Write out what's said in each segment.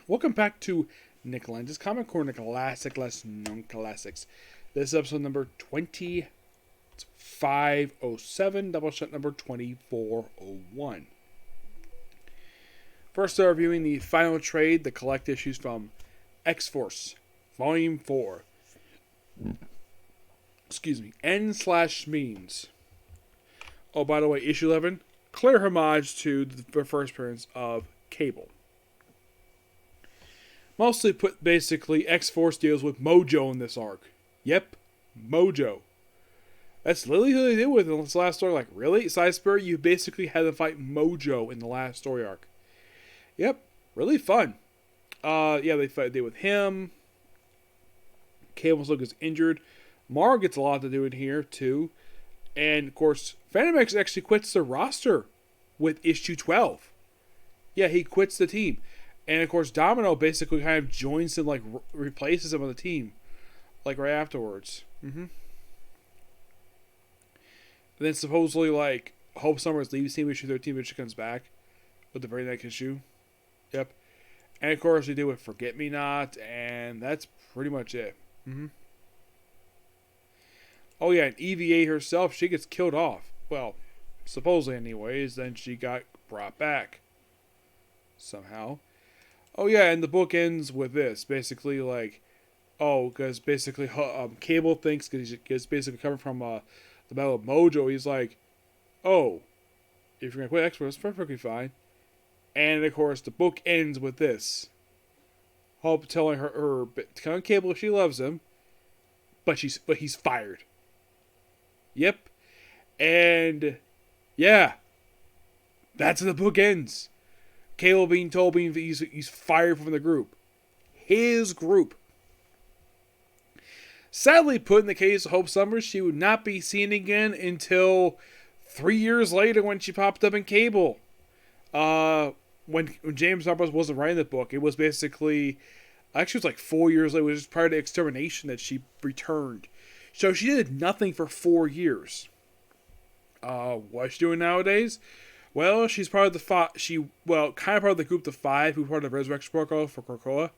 Welcome back to Nick Lenz's Comic Corner Classic Less Known Classics. This is episode number 2507, Doubleshot number 2401. First, reviewing the final trade, the collect issues from X-Force, Volume 4. N/Means. Oh, by the way, issue 11, clear homage to the first appearance of Cable. Mostly put, basically, X-Force deals with Mojo in this arc. Yep, Mojo. That's literally who they did with in this last story. Like, really? Spurrier, you basically had to fight Mojo in the last story arc. Yep, really fun. They did with him. Cable's look is injured. Mara gets a lot to do in here, too. And, of course, Phantom X actually quits the roster with issue 12. Yeah, he quits the team. And, of course, Domino basically kind of joins him, like, replaces him on the team. Like, right afterwards. And then, supposedly, like, Hope Summers leaves team issue 13, but she comes back with the very next issue. Yep. And, of course, we do with Forget Me Not, and that's pretty much it. Oh, yeah, and EVA herself, she gets killed off. Well, supposedly, anyways. Then she got brought back. Somehow. Oh, yeah, and the book ends with this. Basically, like, because basically Cable thinks, because he's basically coming from the Battle of Mojo, he's like, oh, if you're going to quit X-Force, that's perfectly fine. And, of course, the book ends with this. Hope telling her telling Cable she loves him, but he's fired. Yep. And, yeah, that's how the book ends. Cable being told he's fired from the group. His group. Sadly put, in the case of Hope Summers, she would not be seen again until 3 years later when she popped up in Cable. When James Summers wasn't writing the book, it was basically, actually it was like 4 years later, it was just prior to Extermination that she returned. So she did nothing for 4 years. What's she doing nowadays? Well, she's part of the kind of part of the group, the Five, who part of the Resurrection Protocol for Krakoa.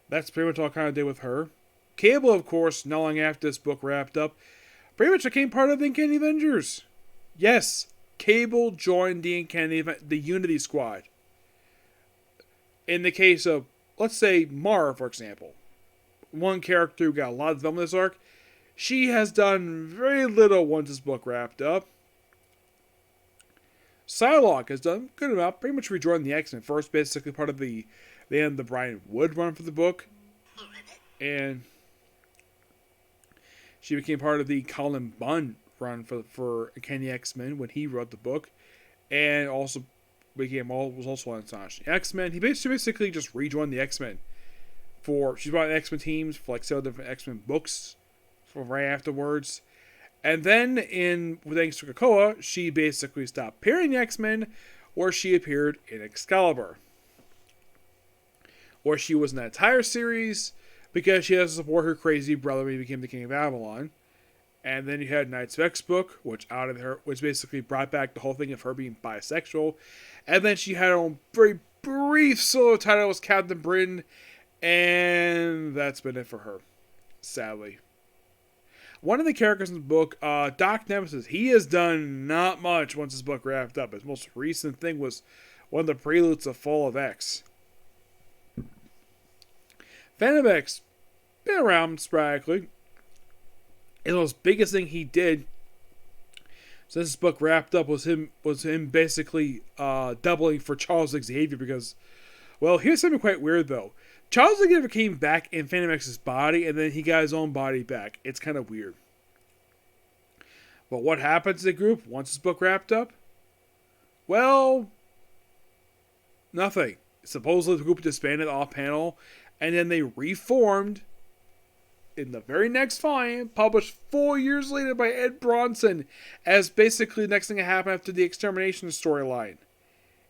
That's pretty much all kind of did with her. Cable, of course, not long after this book wrapped up, pretty much became part of the Uncanny Avengers. Yes, Cable joined the Unity Squad. In the case of, let's say, Mara, for example, one character who got a lot of development in this arc, she has done very little once this book wrapped up. Psylocke has done good amount, pretty much rejoined the X-Men first, basically part of the end of the Brian Wood run for the book. And she became part of the Colin Bunn run for Uncanny X-Men when he wrote the book. And also was also on Astonishing X-Men. He basically just rejoined the X-Men. She's brought in X-Men teams for like several different X-Men books for right afterwards. And then, thanks to Krakoa, she basically stopped appearing in the X-Men, where she appeared in Excalibur. Where she was in that entire series, because she has to support her crazy brother when he became the King of Avalon. And then you had Knights of X book, which basically brought back the whole thing of her being bisexual. And then she had her own very brief solo title as Captain Britain, and that's been it for her, sadly. One of the characters in the book, Doc Nemesis, he has done not much once this book wrapped up. His most recent thing was one of the preludes of Fall of X. Phantom X, been around sporadically. And the most biggest thing he did since this book wrapped up was him basically doubling for Charles Xavier, because, well, here's something quite weird though. Charles Xavier came back in Phantom X's body, and then he got his own body back. It's kind of weird. But what happens to the group once this book wrapped up? Well, nothing. Supposedly the group disbanded off panel, and then they reformed in the very next volume, published 4 years later by Ed Bronson, as basically the next thing that happened after the Extermination storyline.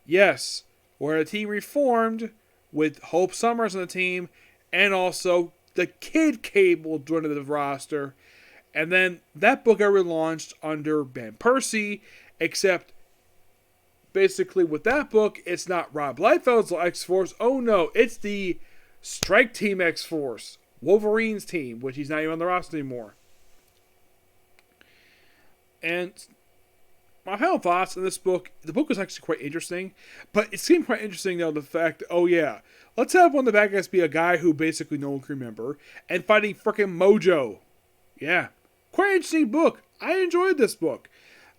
Yes, where the team reformed, with Hope Summers on the team, and also the Kid Cable joined the roster. And then that book got relaunched under Van Persie, except basically with that book, it's not Rob Liefeld's X-Force. Oh no, it's the Strike Team X-Force, Wolverine's team, which he's not even on the roster anymore. And my final thoughts on this book, the book was actually quite interesting, but it seemed quite interesting though, the fact, oh yeah, let's have one of the bad guys be a guy who basically no one can remember, and fighting frickin' Mojo. Yeah, quite interesting book. I enjoyed this book.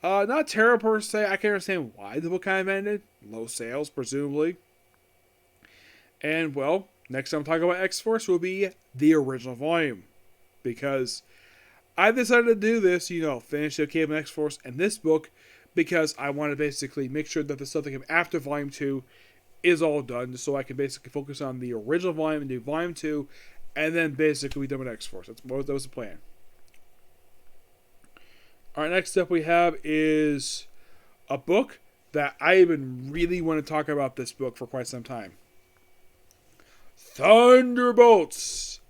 Not terrible per se. I can understand why the book kind of ended. Low sales, presumably. And, well, next time I'm talking about X-Force will be the original volume. Because I decided to do this, finish the Cable X-Force and this book, because I want to basically make sure that the stuff that came after Volume 2 is all done, so I can basically focus on the original volume and do Volume 2, and then basically be done with X-Force. That was the plan. Alright, next up we have is a book that I even really want to talk about this book for quite some time. Thunderbolts!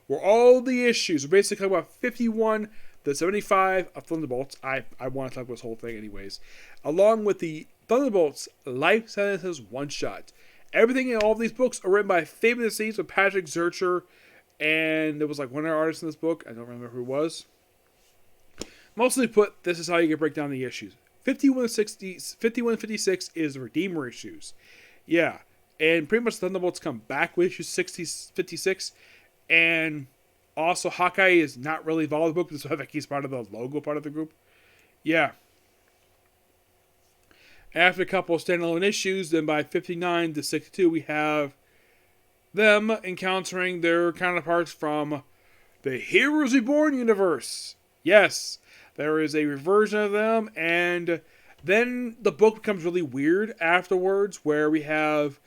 Where all the issues are basically about 51 to 75 of Thunderbolts. I want to talk about this whole thing anyways. Along with the Thunderbolts Life Sentences one-shot. Everything in all of these books are written by Fame of the Seas with Patrick Zurcher. And there was like one other artist in this book. I don't remember who it was. Mostly put, this is how you can break down the issues. 51-56 is the Redeemer issues. Yeah. And pretty much Thunderbolts come back with issue 56. And also Hawkeye is not really involved in the book. This is why he's part of the logo part of the group. Yeah. After a couple of standalone issues, then by 59 to 62, we have them encountering their counterparts from the Heroes Reborn universe. Yes. There is a reversion of them, and then the book becomes really weird afterwards, where we have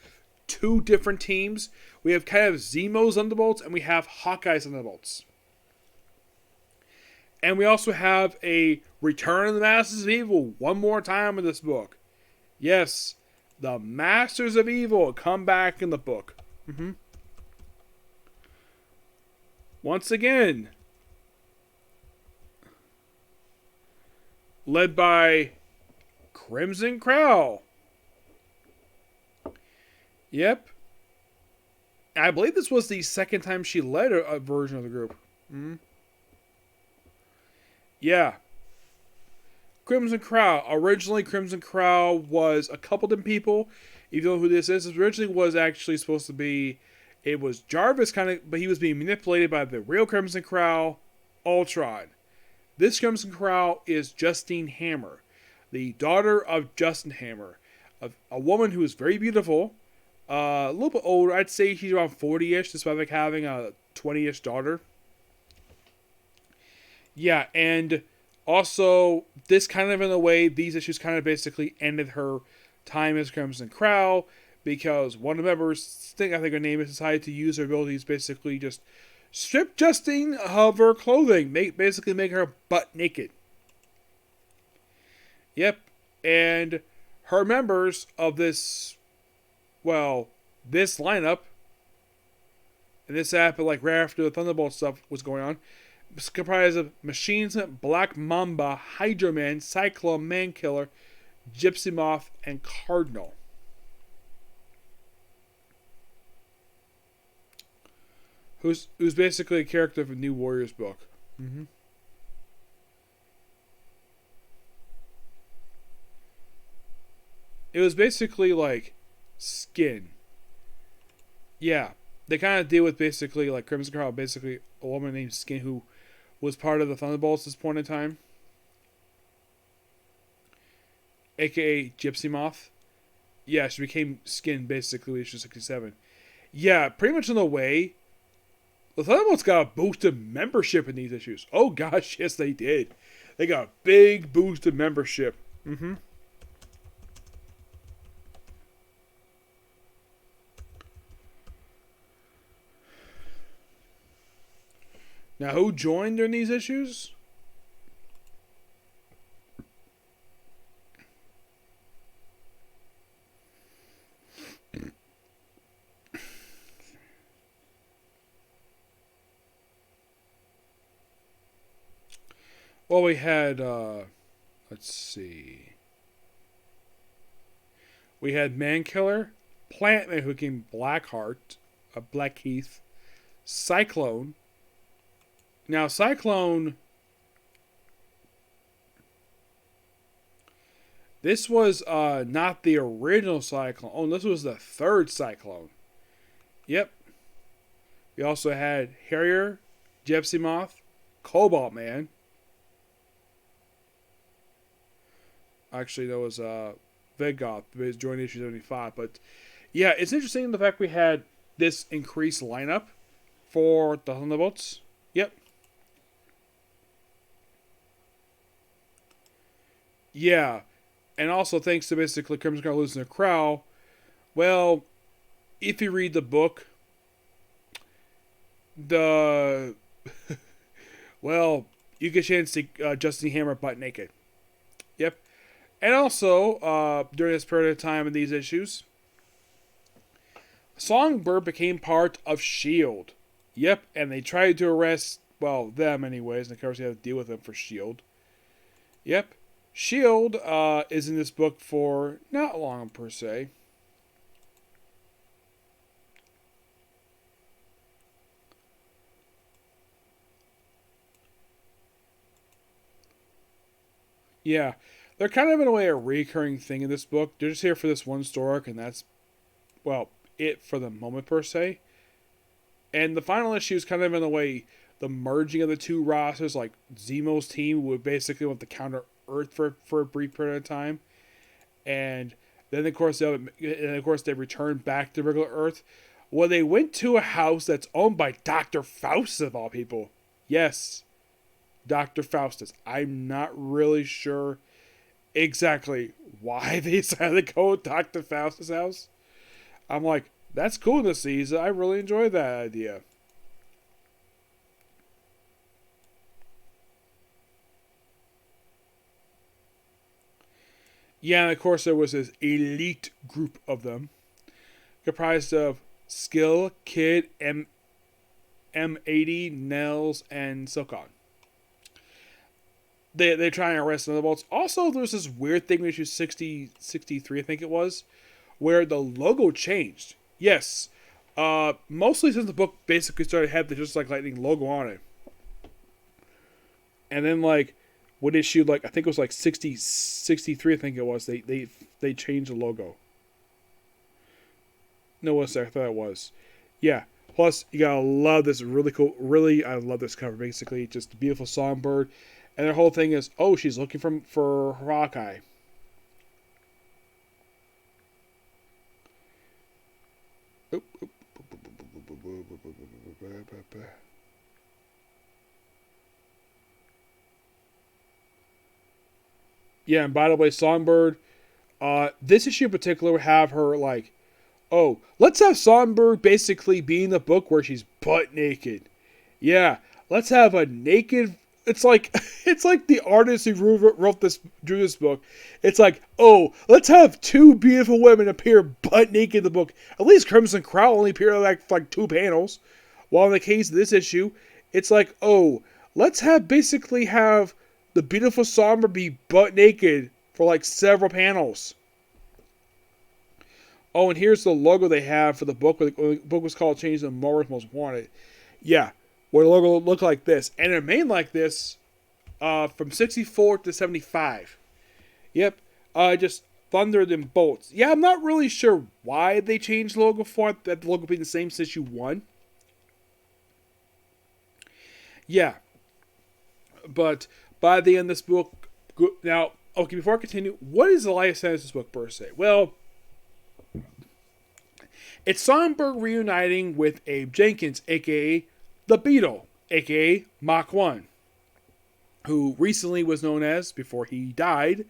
two different teams. We have kind of Zemo's Thunderbolts, and we have Hawkeye's Thunderbolts. And we also have a Return of the Masters of Evil one more time in this book. Yes, the Masters of Evil come back in the book. Once again, led by Crimson Crow. Yep. I believe this was the second time she led a version of the group. Yeah. Crimson Crow. Originally, Crimson Crow was a couple different people. If you know who this is, it originally was actually supposed to be, it was Jarvis but he was being manipulated by the real Crimson Crow, Ultron. This Crimson Crow is Justine Hammer, the daughter of Justin Hammer, a woman who is very beautiful, a little bit older. I'd say she's around 40-ish, despite having a 20-ish daughter. Yeah, and also, this kind of, in a way, these issues kind of basically ended her time as Crimson Crow, because one of the members, I think her name is, decided to use her abilities, basically just strip Justine of her clothing, basically make her butt naked. Yep, and her members of this lineup, and this happened like right after the Thunderbolt stuff was going on, was comprised of Machines, Black Mamba, Hydro Man, Cyclone, Mankiller, Gypsy Moth, and Cardinal. Who's basically a character of a New Warriors book. It was basically like Skin. Yeah, they kind of deal with basically like Crimson Crow, basically a woman named Skin who was part of the Thunderbolts at this point in time, aka Gypsy Moth. Yeah, she became Skin basically in issue 67. Yeah, pretty much in a way, the Thunderbolts got a boosted membership in these issues. Oh gosh, yes they did. They got a big boosted membership. Now, who joined during these issues? Well, we had, let's see. We had Mankiller, Plantman, who became Blackheart, Blackheath, Cyclone. Now, Cyclone, this was not the original Cyclone. Oh, this was the third Cyclone. Yep. We also had Harrier, Gypsy Moth, Cobalt Man. Actually, that was Vedgoth, his joint issue 75. But yeah, it's interesting the fact we had this increased lineup for the Thunderbolts. Yep. Yeah. And also, thanks to basically Crimson Guard losing their Crow, well, if you read the book, well, you get a chance to see Justin Hammer butt naked. Yep. And also, during this period of time in these issues, Songbird became part of S.H.I.E.L.D. Yep, and they tried to arrest, well, them anyways, and of course you have to deal with them for S.H.I.E.L.D. Yep. S.H.I.E.L.D. is in this book for not long, per se. Yeah. They're kind of in a way a recurring thing in this book. They're just here for this one story arc, and that's, well, it for the moment, per se. And the final issue is kind of in a way the merging of the two rosters, like Zemo's team would basically want to counter Earth for a brief period of time. And then, of course, they return back to regular Earth. Well, they went to a house that's owned by Dr. Faustus, of all people. Yes, Dr. Faustus. I'm not really sure exactly why they decided to go with Dr. Faustus' house. I'm like, that's cool this season. I really enjoyed that idea. Yeah, and of course there was this elite group of them, comprised of Skill, Kid, M80, Nels, and Silkon. They try and arrest Thunderbolts. Also, there's this weird thing in issue 63, I think it was, where the logo changed. Yes, mostly since the book basically started had the Just Like Lightning logo on it. And then, like, what issue, like, I think it was like 63, I think it was, they changed the logo. No, what's that? I thought it was. Yeah. Plus, you gotta love this really cool, I love this cover, basically. Just a beautiful songbird. And their whole thing is, oh, she's looking for Hawkeye. Yeah, and by the way, Songbird, this issue in particular would have her like, oh, let's have Songbird basically be in the book where she's butt naked. Yeah, let's have a naked. It's like the artist who drew this book. It's like, oh, let's have two beautiful women appear butt naked in the book. At least Crimson Crow only appeared like 2 panels. While in the case of this issue, it's like, oh, let's have the beautiful Songbird be butt naked for like several panels. Oh, and here's the logo they have for the book. The book was called Change the Mars Most Wanted. Yeah. Where the logo looked like this. And it remained like this from 64 to 75. Yep. Just thunder and bolts. Yeah, I'm not really sure why they changed the logo for it. That the logo being the same since issue 1. Yeah. But by the end of this book... Now, okay, before I continue, what is the life sentence of this book per se? Well, it's Songbird reuniting with Abe Jenkins, a.k.a. The Beetle, a.k.a. Mach 1, who recently was known as, before he died,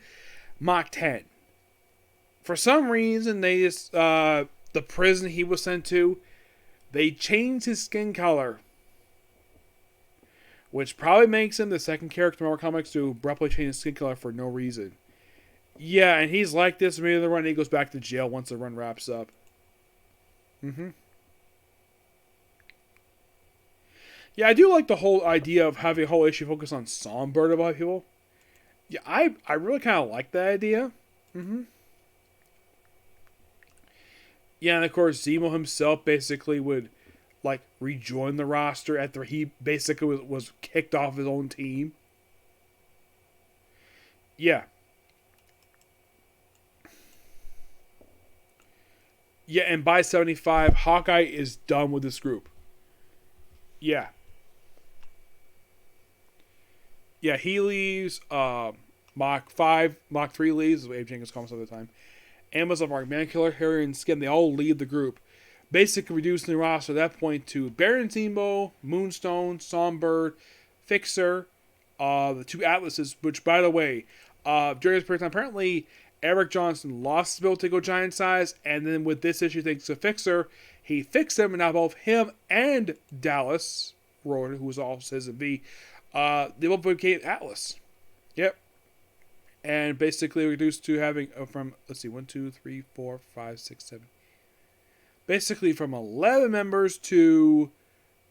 Mach 10. For some reason, they just, the prison he was sent to, they changed his skin color, which probably makes him the second character in Marvel Comics to abruptly change his skin color for no reason. Yeah, and he's like this maybe the run, and he goes back to jail once the run wraps up. Yeah, I do like the whole idea of having a whole issue focus on Songbird of all people. Yeah, I really kind of like that idea. Yeah, and of course, Zemo himself basically would like rejoin the roster after he basically was kicked off his own team. Yeah. Yeah, and by 75, Hawkeye is done with this group. Yeah. Yeah, he leaves. Mach 5, Mach 3 leaves, is what Abe Jenkins calls him at the time. Amazon, Mark, Mankiller, Harry, and Skin, they all leave the group. Basically reducing the roster at that point to Baron Zemo, Moonstone, Songbird, Fixer, the two Atlases, which, by the way, during this period of time, apparently Eric Johnson lost his ability to go giant size, and then with this issue, thanks to Fixer, he fixed them, and now both him and Dallas, Roy, who was also his and V, they both became Atlas. Yep. And basically reduced to having from, let's see, 1, 2, 3, 4, 5, 6, 7. Basically from 11 members to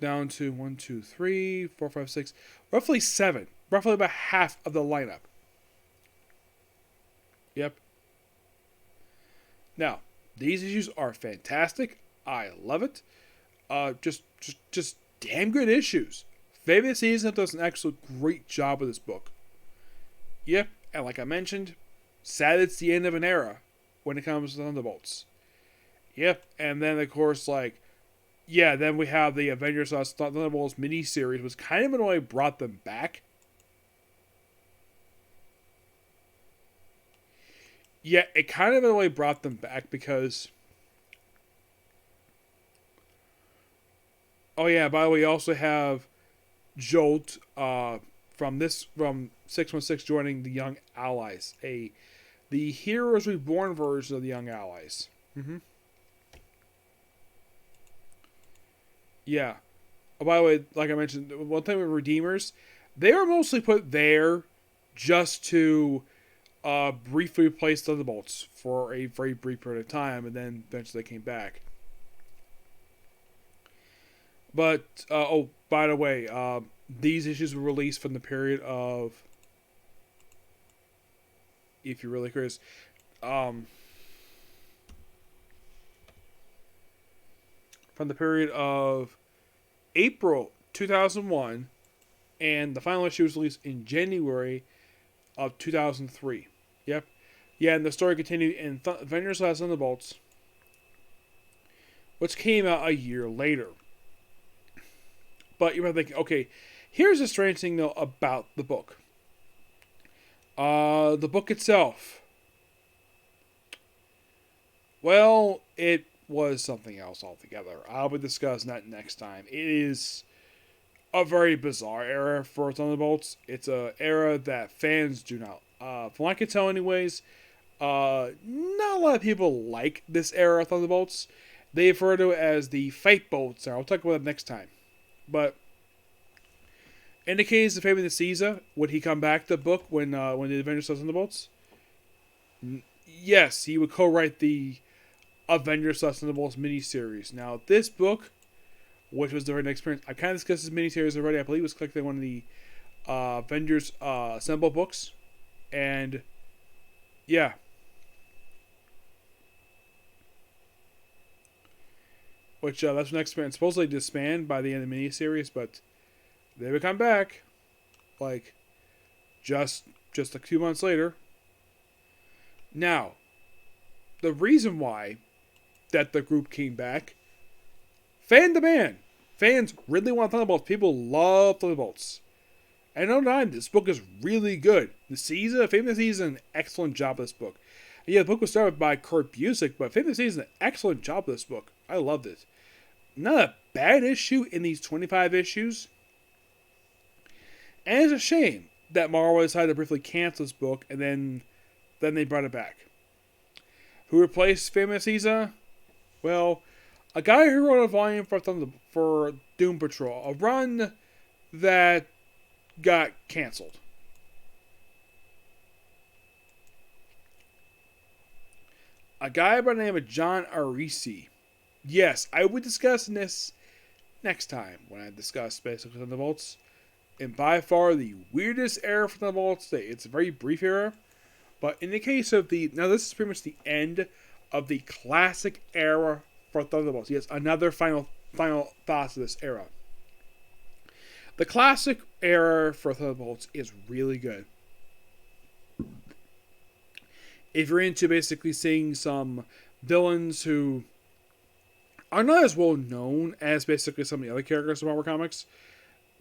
down to 1, 2, 3, 4, 5, 6, roughly 7. Roughly about half of the lineup. Yep. Now, these issues are fantastic. I love it. Just damn good issues. Fabian Season does an absolute great job with this book. Yep, and like I mentioned, sad it's the end of an era when it comes to Thunderbolts. Yep, and then of course, then we have the Avengers Thunderbolts miniseries, which kind of in a way brought them back. Yeah, it kind of in a way brought them back because... Oh yeah, by the way, you also have Jolt from 616 joining the Young Allies, the Heroes Reborn version of the Young Allies. Mm-hmm. Yeah. Oh, by the way, like I mentioned, one thing with Redeemers, they were mostly put there just to briefly replace Thunderbolts for a very brief period of time, and then eventually they came back. But, by the way, these issues were released from the period of, if you're really curious, from the period of April 2001, and the final issue was released in January of 2003. Yep. Yeah, and the story continued in Avengers Last Thunderbolts, which came out a year later. But you might think, okay, here's the strange thing, though, about the book. The book itself. Well, it was something else altogether. I'll be discussing that next time. It is a very bizarre era for Thunderbolts. It's an era that fans do not, from what I can tell anyways, not a lot of people like this era of Thunderbolts. They refer to it as the Fight Bolts. I'll talk about it next time. But in the case of Fabian Caesar, would he come back to the book when the Avengers saw Thunderbolts? Yes, he would co-write the Avengers Thunderbolts miniseries. Now, this book, which was the very next experience, I kind of discussed this miniseries already. I believe it was collected in one of the Avengers Assemble books. And, yeah. Which, that's the next experience. Supposedly disbanded by the end of the miniseries, but they would come back. Just a few months later. Now, the reason why that the group came back, fan demand. Fans really want Thunderbolts. People love Thunderbolts. And no time, this book is really good. Fabian Caesar, an excellent job of this book. And yeah, the book was started by Kurt Busiek, but Fabian Caesar, an excellent job of this book. I loved it. Not a bad issue in these 25 issues. And it's a shame that Marvel decided to briefly cancel this book, and then they brought it back. Who replaced Fabian Caesar? Well, a guy who wrote a volume for Doom Patrol, a run that got canceled. A guy by the name of John Arisi. Yes, I will be discussing this next time when I discuss basically Thunderbolts. And by far the weirdest era for Thunderbolts. It's a very brief era. But in the case of now this is pretty much the end of the classic era for Thunderbolts. Yes, another final thoughts of this era. The classic era for Thunderbolts is really good. If you're into basically seeing some villains who are not as well known as basically some of the other characters in Marvel Comics,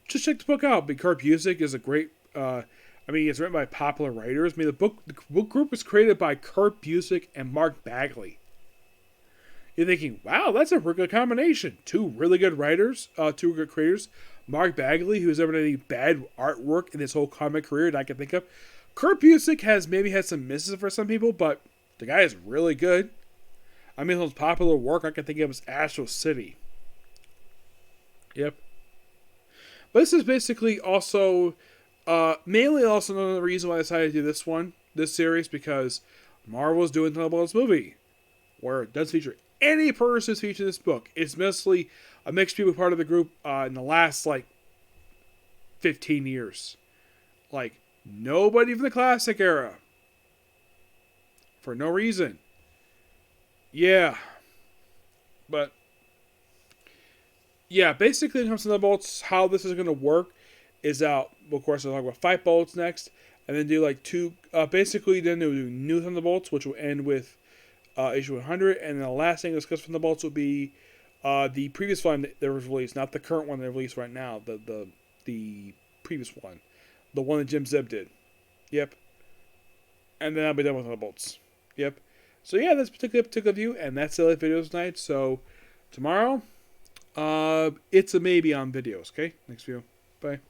just check the book out. Because Kurt Busiek is a great. It's written by popular writers. The book group was created by Kurt Busiek and Mark Bagley. You're thinking, wow, that's a really good combination. Two really good writers, two good creators. Mark Bagley, who's ever done any bad artwork in his whole comic career that I can think of. Kurt Busiek has maybe had some misses for some people, but the guy is really good. His most popular work I can think of is Astro City. Yep. But this is basically also, mainly also another reason why I decided to do this series, because Marvel's doing the Thunderbolts movie, where it does feature any person who's featured in this book. It's mostly a mixed people part of the group in the last, 15 years. Nobody from the classic era. For no reason. Yeah. But, yeah, basically when it comes to Thunderbolts, how this is going to work is out. Of course, I'll talk about Fight Bolts next. And then do two, basically then they'll do New Thunderbolts, which will end with issue 100. And the last thing to discuss from Thunderbolts will be the previous one that was released, not the current one they're released right now. The previous one. The one that Jim Zeb did. Yep. And then I'll be done with Thunderbolts. Yep. So yeah, that's particular view, and that's the videos tonight. So tomorrow, it's a maybe on videos. Okay, next video. Bye.